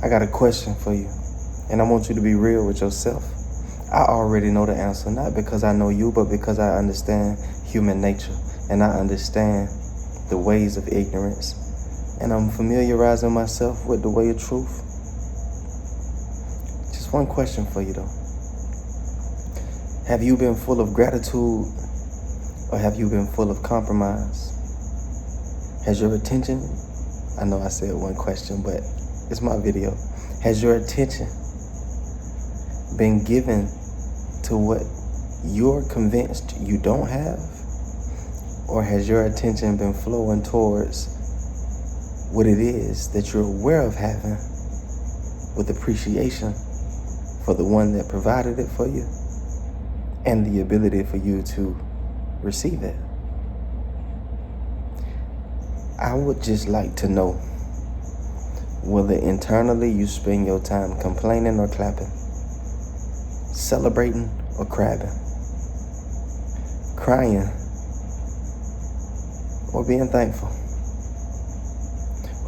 I got a question for you, and I want you to be real with yourself. I already know the answer, not because I know you, but because I understand human nature, and I understand the ways of ignorance, and I'm familiarizing myself with the way of truth. Just one question for you though. Have you been full of gratitude, or have you been full of compromise? Has your attention, I know I said one question, but it's my video. Has your attention been given to what you're convinced you don't have? Or has your attention been flowing towards what it is that you're aware of having, with appreciation for the one that provided it for you and the ability for you to receive it? I would just like to know whether internally you spend your time complaining or clapping, celebrating or crabbing, crying or being thankful.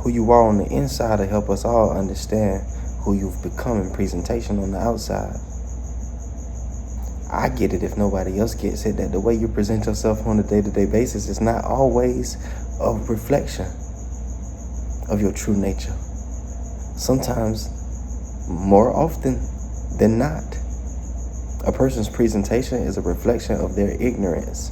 Who you are on the inside will help us all understand who you've become in presentation on the outside. I get it if nobody else gets it, that the way you present yourself on a day-to-day basis is not always a reflection of your true nature. Sometimes, more often than not, a person's presentation is a reflection of their ignorance,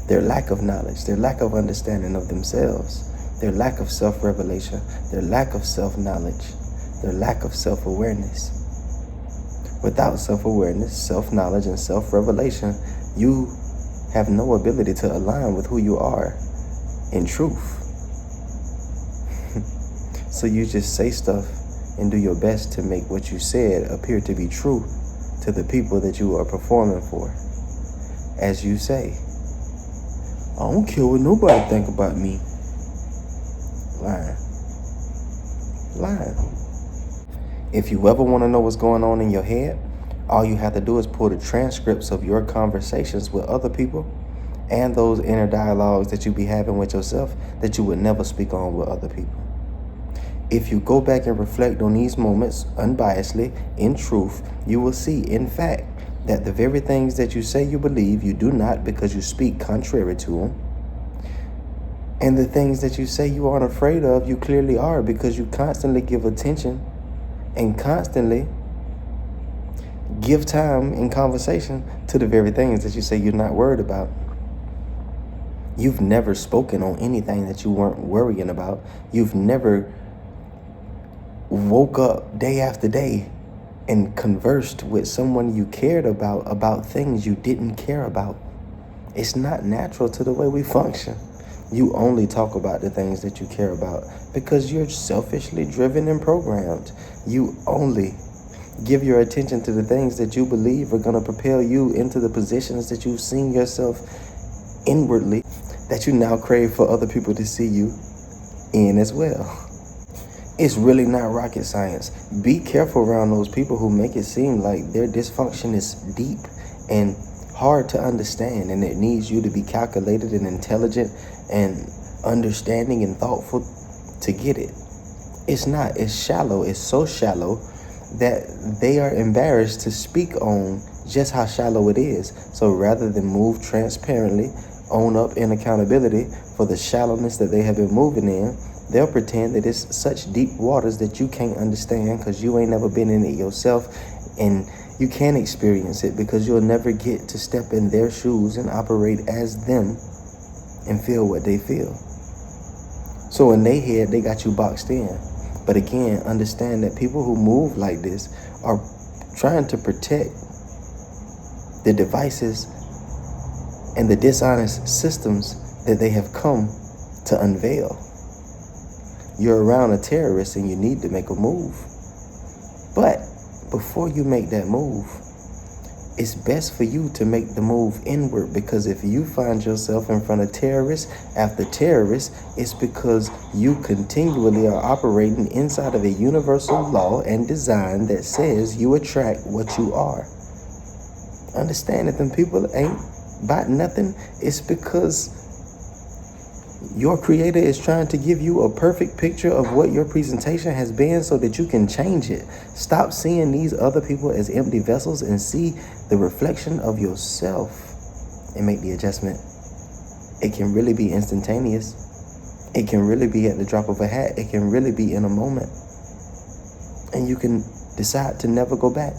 their lack of knowledge, their lack of understanding of themselves, their lack of self-revelation, their lack of self-knowledge, their lack of self-awareness. Without self-awareness, self-knowledge, and self-revelation, you have no ability to align with who you are in truth. So you just say stuff and do your best to make what you said appear to be true to the people that you are performing for. As you say, I don't care what nobody think about me. Lying. If you ever want to know what's going on in your head, all you have to do is pull the transcripts of your conversations with other people and those inner dialogues that you be having with yourself that you would never speak on with other people. If you go back and reflect on these moments unbiasedly, in truth, you will see, in fact, that the very things that you say you believe, you do not, because you speak contrary to them. And the things that you say you aren't afraid of, you clearly are, because you constantly give attention and constantly give time in conversation to the very things that you say you're not worried about. You've never spoken on anything that you weren't worrying about. You've never woke up day after day and conversed with someone you cared about things you didn't care about. It's not natural to the way we function. You only talk about the things that you care about because you're selfishly driven and programmed. You only give your attention to the things that you believe are going to propel you into the positions that you've seen yourself inwardly, that you now crave for other people to see you in as well. It's really not rocket science. Be careful around those people who make it seem like their dysfunction is deep and hard to understand, and it needs you to be calculated and intelligent and understanding and thoughtful to get it. It's not. It's shallow. It's so shallow that they are embarrassed to speak on just how shallow it is. So rather than move transparently, own up in accountability for the shallowness that they have been moving in, they'll pretend that it's such deep waters that you can't understand because you ain't never been in it yourself, and you can't experience it because you'll never get to step in their shoes and operate as them and feel what they feel. So in their head, they got you boxed in. But again, understand that people who move like this are trying to protect the devices and the dishonest systems that they have come to unveil. You're around a terrorist and you need to make a move. But before you make that move, it's best for you to make the move inward, because if you find yourself in front of terrorists after terrorists, it's because you continually are operating inside of a universal law and design that says you attract what you are. Understand that them people ain't about nothing. It's because Your creator is trying to give you a perfect picture of what your presentation has been so that you can change it. Stop seeing these other people as empty vessels and see the reflection of yourself and make the adjustment. It can really be instantaneous. It can really be at the drop of a hat. It can really be in a moment. And you can decide to never go back.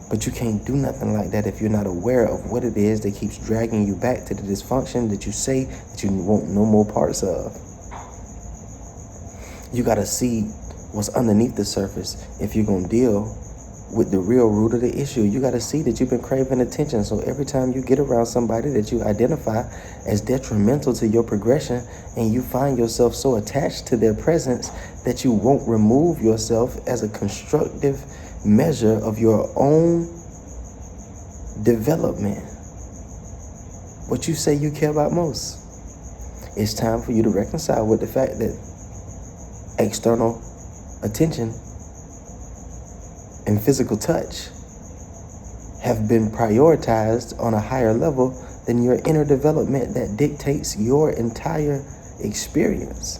But you can't do nothing like that if you're not aware of what it is that keeps dragging you back to the dysfunction that you say that you want no more parts of. You got to see what's underneath the surface if you're going to deal with the real root of the issue. You got to see that you've been craving attention. So every time you get around somebody that you identify as detrimental to your progression and you find yourself so attached to their presence that you won't remove yourself as a constructive measure of your own development, what you say you care about most. It's time for you to reconcile with the fact that external attention and physical touch have been prioritized on a higher level than your inner development that dictates your entire experience.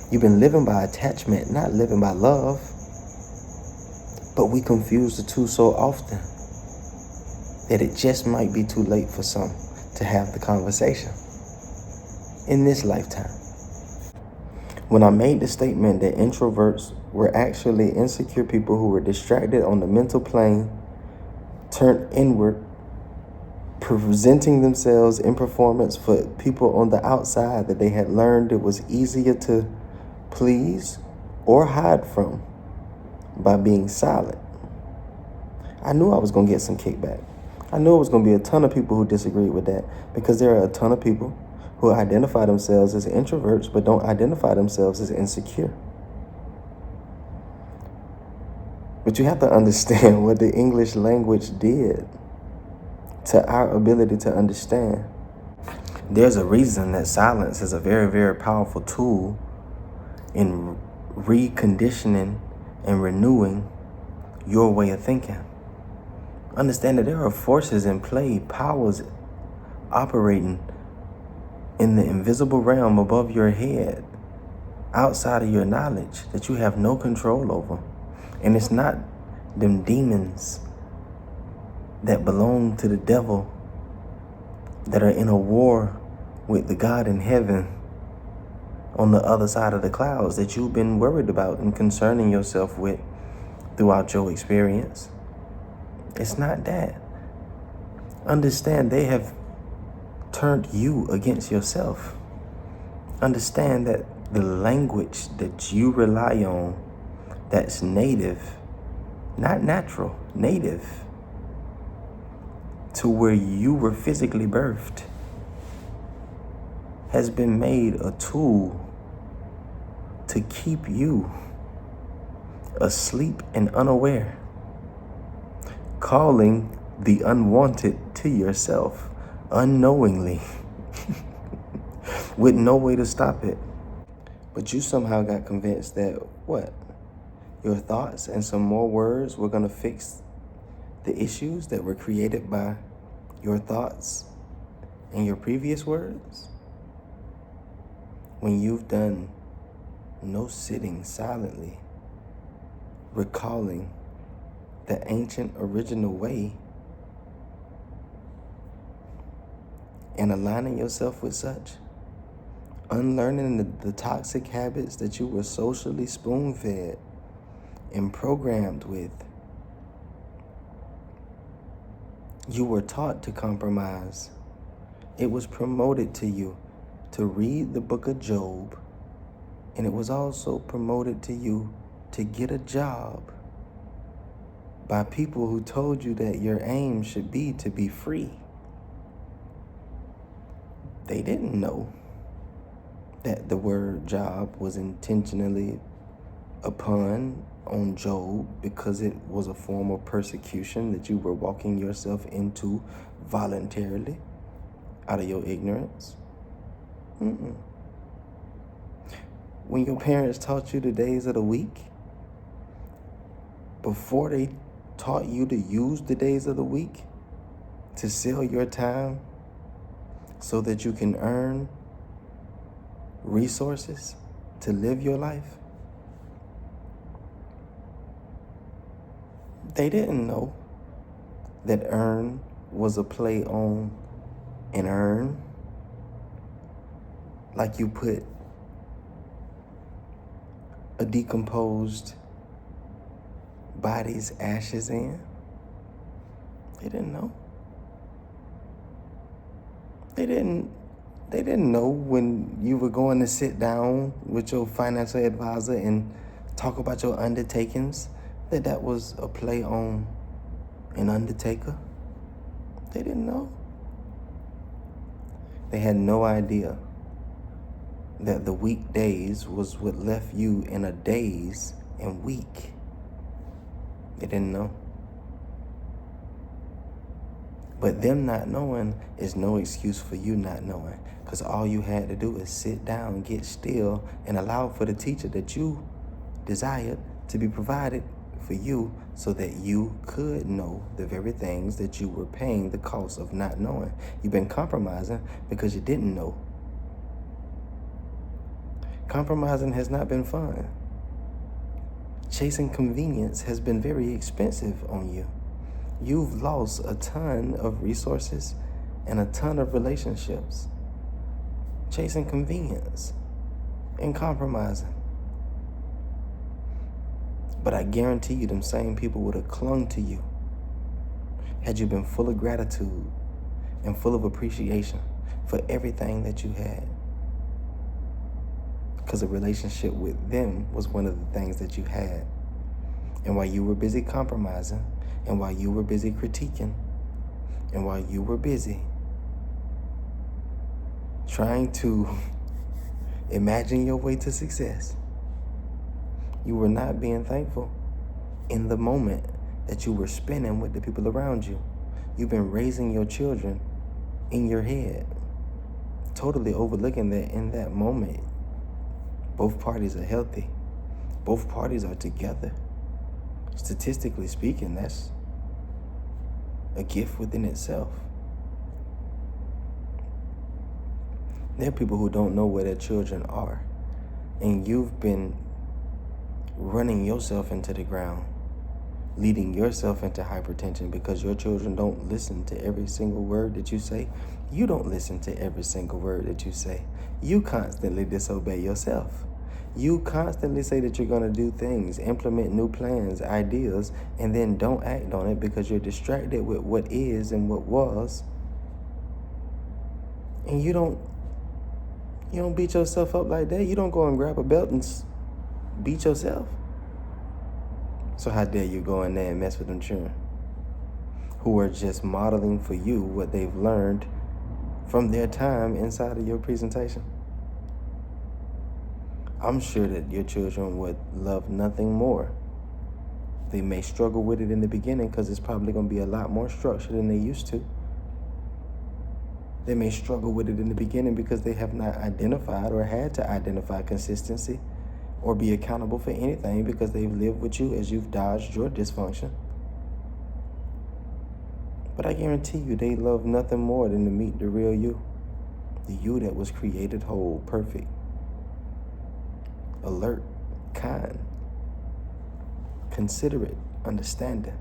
You've been living by attachment, not living by love. But we confuse the two so often that it just might be too late for some to have the conversation in this lifetime. When I made the statement that introverts were actually insecure people who were distracted on the mental plane, turned inward, presenting themselves in performance for people on the outside that they had learned it was easier to please or hide from by being silent, I knew I was going to get some kickback. I knew it was going to be a ton of people who disagreed with that, because there are a ton of people who identify themselves as introverts but don't identify themselves as insecure. But you have to understand what the English language did to our ability to understand. There's a reason that silence is a very, very powerful tool in reconditioning and renewing your way of thinking. Understand that there are forces in play, powers operating in the invisible realm above your head, outside of your knowledge, that you have no control over. And it's not them demons that belong to the devil that are in a war with the God in heaven on the other side of the clouds that you've been worried about and concerning yourself with throughout your experience. It's not that. Understand they have turned you against yourself. Understand that the language that you rely on that's native, not natural, native to where you were physically birthed, has been made a tool to keep you asleep and unaware, calling the unwanted to yourself unknowingly with no way to stop it. But you somehow got convinced that what? Your thoughts and some more words were going to fix the issues that were created by your thoughts and your previous words? When you've done no sitting silently, recalling the ancient original way and aligning yourself with such, unlearning the toxic habits that you were socially spoon-fed and programmed with. You were taught to compromise. It was promoted to you to read the book of Job, and it was also promoted to you to get a job by people who told you that your aim should be to be free. They didn't know that the word job was intentionally a pun on Job because it was a form of persecution that you were walking yourself into voluntarily out of your ignorance. When your parents taught you the days of the week, before they taught you to use the days of the week to sell your time so that you can earn resources to live your life? They didn't know that earn was a play on and earn. Like you put a decomposed body's ashes in. They didn't know. They didn't know when you were going to sit down with your financial advisor and talk about your undertakings that was a play on an undertaker. They didn't know. They had no idea that the weekdays was what left you in a daze and weak. They didn't know. But them not knowing is no excuse for you not knowing, because all you had to do is sit down, get still, and allow for the teacher that you desired to be provided for you so that you could know the very things that you were paying the cost of not knowing. You've been compromising because you didn't know. Compromising has not been fun. Chasing convenience has been very expensive on you. You've lost a ton of resources and a ton of relationships chasing convenience and compromising. But I guarantee you them same people would have clung to you had you been full of gratitude and full of appreciation for everything that you had. Because a relationship with them was one of the things that you had. And while you were busy compromising, and while you were busy critiquing, and while you were busy trying to imagine your way to success, you were not being thankful in the moment that you were spending with the people around you. You've been raising your children in your head, totally overlooking that in that moment, both parties are healthy. Both parties are together. Statistically speaking, that's a gift within itself. There are people who don't know where their children are, and you've been running yourself into the ground, leading yourself into hypertension because your children don't listen to every single word that you say. You don't listen to every single word that you say. You constantly disobey yourself. You constantly say that you're going to do things, implement new plans, ideas, and then don't act on it because you're distracted with what is and what was. And you don't beat yourself up like that. You don't go and grab a belt and beat yourself. So how dare you go in there and mess with them children who are just modeling for you what they've learned from their time inside of your presentation? I'm sure that your children would love nothing more. They may struggle with it in the beginning because it's probably going to be a lot more structured than they used to. They may struggle with it in the beginning because they have not identified or had to identify consistency or be accountable for anything because they've lived with you as you've dodged your dysfunction. But I guarantee you they love nothing more than to meet the real you. The you that was created whole, perfect, alert, kind, considerate, understanding.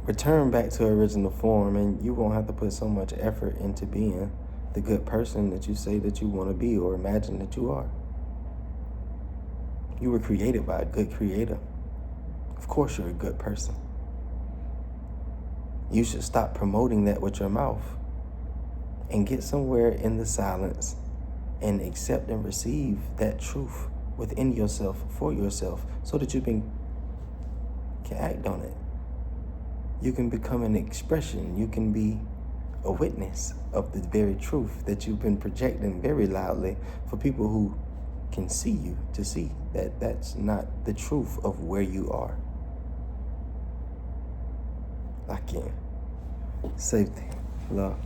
Return back to original form and you won't have to put so much effort into being the good person that you say that you want to be or imagine that you are. You were created by a good creator. Of course you're a good person. You should stop promoting that with your mouth and get somewhere in the silence and accept and receive that truth within yourself for yourself so that you can act on it. You can become an expression. You can be a witness of the very truth that you've been projecting very loudly for people who can see you to see that that's not the truth of where you are. Lock in. Safety. Love.